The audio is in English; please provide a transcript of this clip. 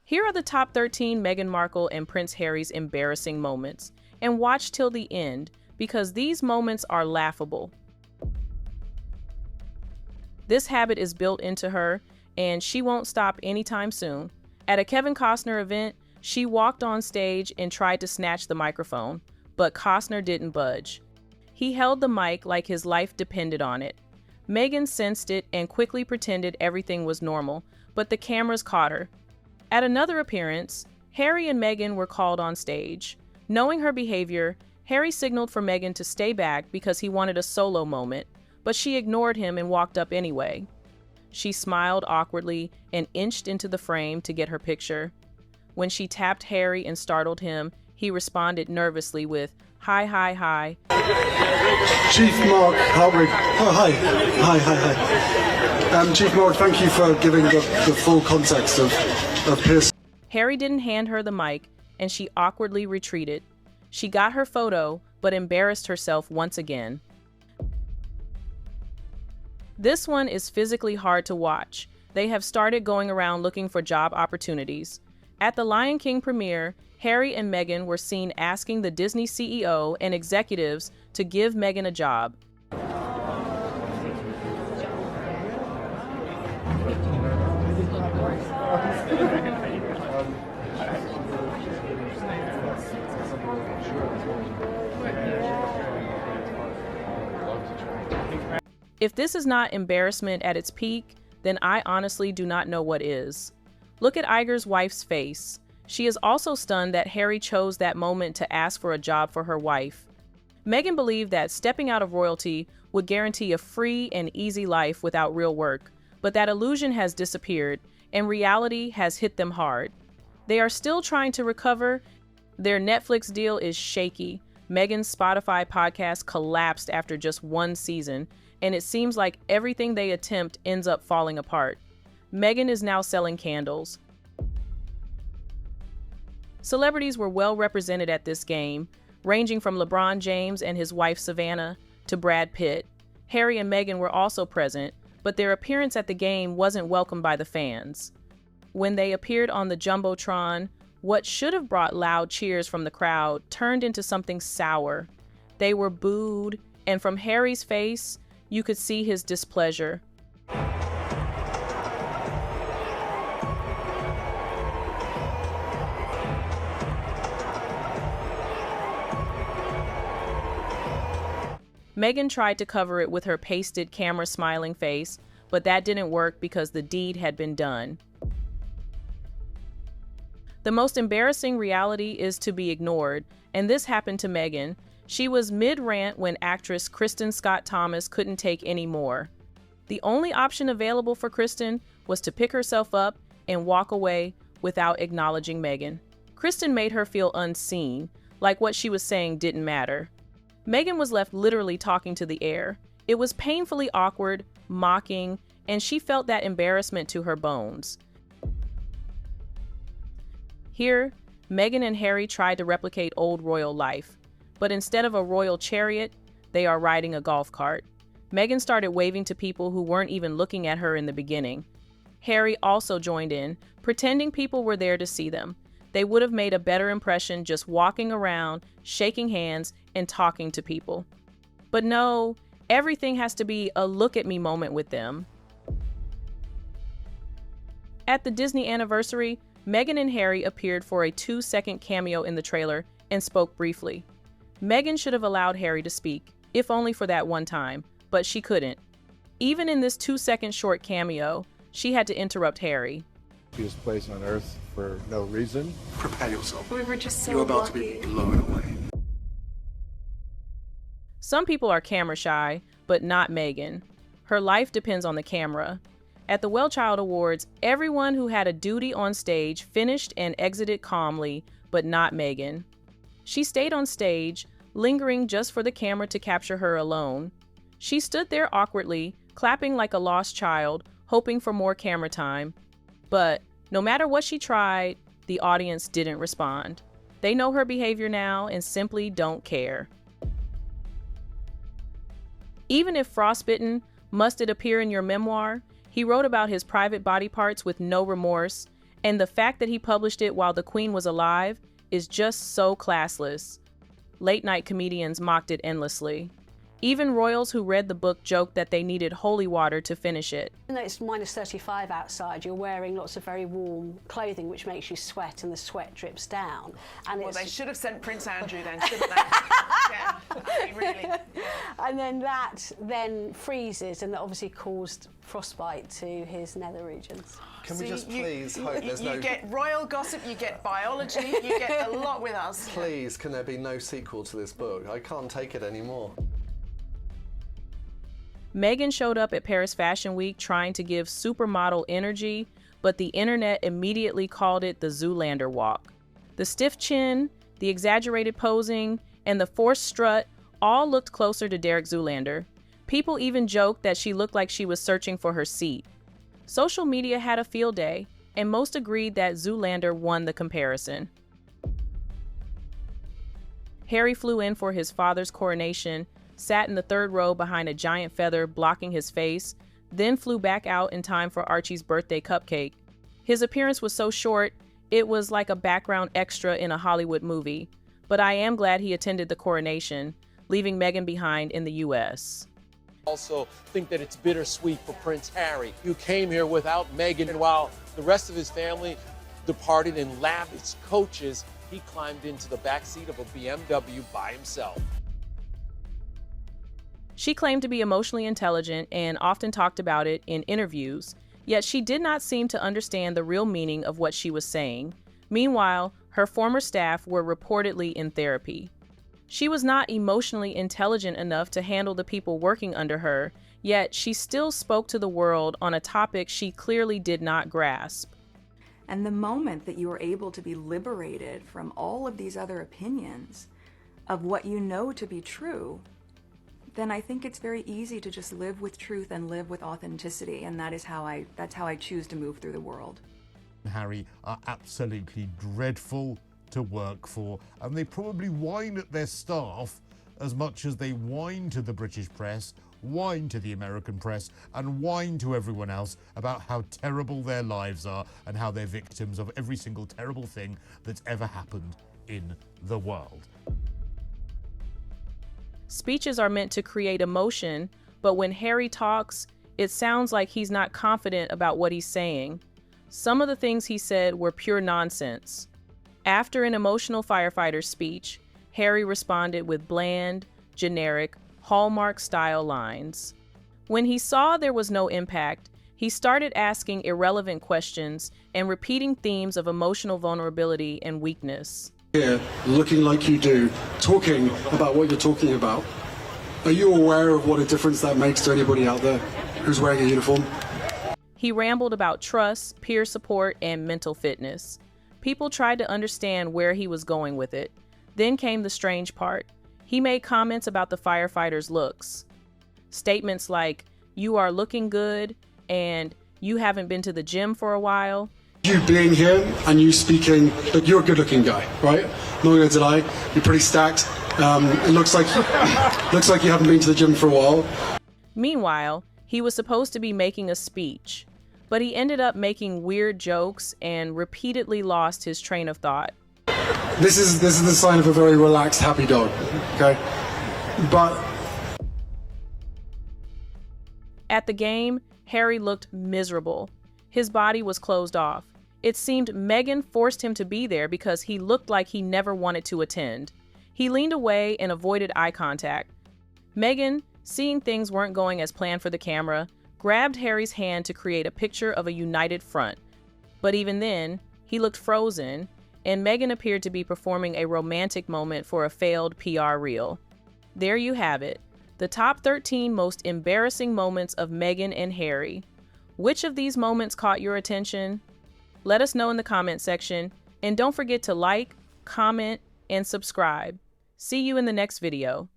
Here are the top 13 Meghan Markle and Prince Harry's embarrassing moments. And watch till the end, because these moments are laughable. This habit is built into her, and she won't stop anytime soon. At a Kevin Costner event, she walked on stage and tried to snatch the microphone, but Costner didn't budge. He held the mic like his life depended on it. Meghan sensed it and quickly pretended everything was normal, but the cameras caught her. At another appearance, Harry and Meghan were called on stage. Knowing her behavior, Harry signaled for Meghan to stay back because he wanted a solo moment, but she ignored him and walked up anyway. She smiled awkwardly and inched into the frame to get her picture. When she tapped Harry and startled him, he responded nervously with, "Hi, hi, hi." Chief Mark Hartwig. Oh, hi. Chief Mark, thank you for giving the full context of Pierce. Harry didn't hand her the mic, and she awkwardly retreated. She got her photo, but embarrassed herself once again. This one is physically hard to watch. They have started going around looking for job opportunities. At the Lion King premiere, Harry and Meghan were seen asking the Disney CEO and executives to give Meghan a job. If this is not embarrassment at its peak, then I honestly do not know what is. Look at Iger's wife's face. She is also stunned that Harry chose that moment to ask for a job for her wife. Meghan believed that stepping out of royalty would guarantee a free and easy life without real work, but that illusion has disappeared, and reality has hit them hard. They are still trying to recover. Their Netflix deal is shaky. Meghan's Spotify podcast collapsed after just one season, and it seems like everything they attempt ends up falling apart. Meghan is now selling candles. Celebrities were well represented at this game, ranging from LeBron James and his wife Savannah to Brad Pitt. Harry and Meghan were also present, but their appearance at the game wasn't welcomed by the fans. When they appeared on the Jumbotron, what should have brought loud cheers from the crowd turned into something sour. They were booed, and from Harry's face, you could see his displeasure. Meghan tried to cover it with her pasted camera smiling face, but that didn't work because the deed had been done. The most embarrassing reality is to be ignored, and this happened to Meghan. She was mid-rant when actress Kristen Scott Thomas couldn't take any more. The only option available for Kristen was to pick herself up and walk away without acknowledging Meghan. Kristen made her feel unseen, like what she was saying didn't matter. Meghan was left literally talking to the air. It was painfully awkward, mocking, and she felt that embarrassment to her bones. Here, Meghan and Harry tried to replicate old royal life, but instead of a royal chariot, they are riding a golf cart. Meghan started waving to people who weren't even looking at her in the beginning. Harry also joined in, pretending people were there to see them. They would have made a better impression just walking around, shaking hands, and talking to people. But no, everything has to be a look at me moment with them. At the Disney anniversary, Meghan and Harry appeared for a 2-second cameo in the trailer and spoke briefly. Meghan should have allowed Harry to speak, if only for that one time, but she couldn't. Even in this 2-second short cameo, she had to interrupt Harry. Happiest place on earth for no reason. Prepare yourself. We were just so You're about lucky. to be blown away. Some people are camera shy, but not Meghan. Her life depends on the camera. At the Well Child Awards, everyone who had a duty on stage finished and exited calmly, but not Meghan. She stayed on stage, lingering just for the camera to capture her alone. She stood there awkwardly, clapping like a lost child, hoping for more camera time. But no matter what she tried, the audience didn't respond. They know her behavior now and simply don't care. Even if frostbitten, must it appear in your memoir? He wrote about his private body parts with no remorse, And the fact that he published it while the Queen was alive is just so classless. Late-night comedians mocked it endlessly. Even royals who read the book joked that they needed holy water to finish it. Even though it's -35 outside, you're wearing lots of very warm clothing which makes you sweat and the sweat drips down. And Well, it's... they should have sent Prince Andrew then, shouldn't they? Yeah, I mean, really. Yeah. And then that then freezes, and that obviously caused frostbite to his nether regions. Can we See, just please hope there's you no... get royal gossip, you get biology, you get a lot with us. Please, can there be no sequel to this book? I can't take it anymore. Meghan showed up at Paris Fashion Week trying to give supermodel energy, but the internet immediately called it the Zoolander walk. The stiff chin, the exaggerated posing, and the forced strut all looked closer to Derek Zoolander. People even joked that she looked like she was searching for her seat. Social media had a field day, and most agreed that Zoolander won the comparison. Harry flew in for his father's coronation, sat in the third row behind a giant feather blocking his face, then flew back out in time for Archie's birthday cupcake. His appearance was so short, it was like a background extra in a Hollywood movie, but I am glad he attended the coronation, leaving Meghan behind in the US. Also think that it's bittersweet for Prince Harry. You came here without Meghan, and while the rest of his family departed in lavish coaches, he climbed into the backseat of a BMW by himself. She claimed to be emotionally intelligent and often talked about it in interviews, yet she did not seem to understand the real meaning of what she was saying. Meanwhile, her former staff were reportedly in therapy. She was not emotionally intelligent enough to handle the people working under her, yet she still spoke to the world on a topic she clearly did not grasp. And the moment that you are able to be liberated from all of these other opinions of what you know to be true, then I think it's very easy to just live with truth and live with authenticity, and that's how I choose to move through the world. Harry are absolutely dreadful to work for, and they probably whine at their staff as much as they whine to the British press, whine to the American press, and whine to everyone else about how terrible their lives are and how they're victims of every single terrible thing that's ever happened in the world. Speeches are meant to create emotion, but when Harry talks, it sounds like he's not confident about what he's saying. Some of the things he said were pure nonsense. After an emotional firefighter's speech, Harry responded with bland, generic, Hallmark-style lines. When he saw there was no impact, he started asking irrelevant questions and repeating themes of emotional vulnerability and weakness. Here, looking like you do, talking about what you're talking about. Are you aware of what a difference that makes to anybody out there who's wearing a uniform? He rambled about trust, peer support, and mental fitness. People tried to understand where he was going with it. Then came the strange part. He made comments about the firefighters' looks. Statements like, "You are looking good," and "You haven't been to the gym for a while." You being here and you speaking, look, you're a good-looking guy, right? Not gonna deny, you're pretty stacked. It looks like you haven't been to the gym for a while. Meanwhile, he was supposed to be making a speech, but he ended up making weird jokes and repeatedly lost his train of thought. This is the sign of a very relaxed, happy dog, okay? But at the game, Harry looked miserable. His body was closed off. It seemed Meghan forced him to be there because he looked like he never wanted to attend. He leaned away and avoided eye contact. Meghan, seeing things weren't going as planned for the camera, grabbed Harry's hand to create a picture of a united front. But even then, he looked frozen, and Meghan appeared to be performing a romantic moment for a failed PR reel. There you have it, the top 13 most embarrassing moments of Meghan and Harry. Which of these moments caught your attention? Let us know in the comment section, and don't forget to like, comment, and subscribe. See you in the next video.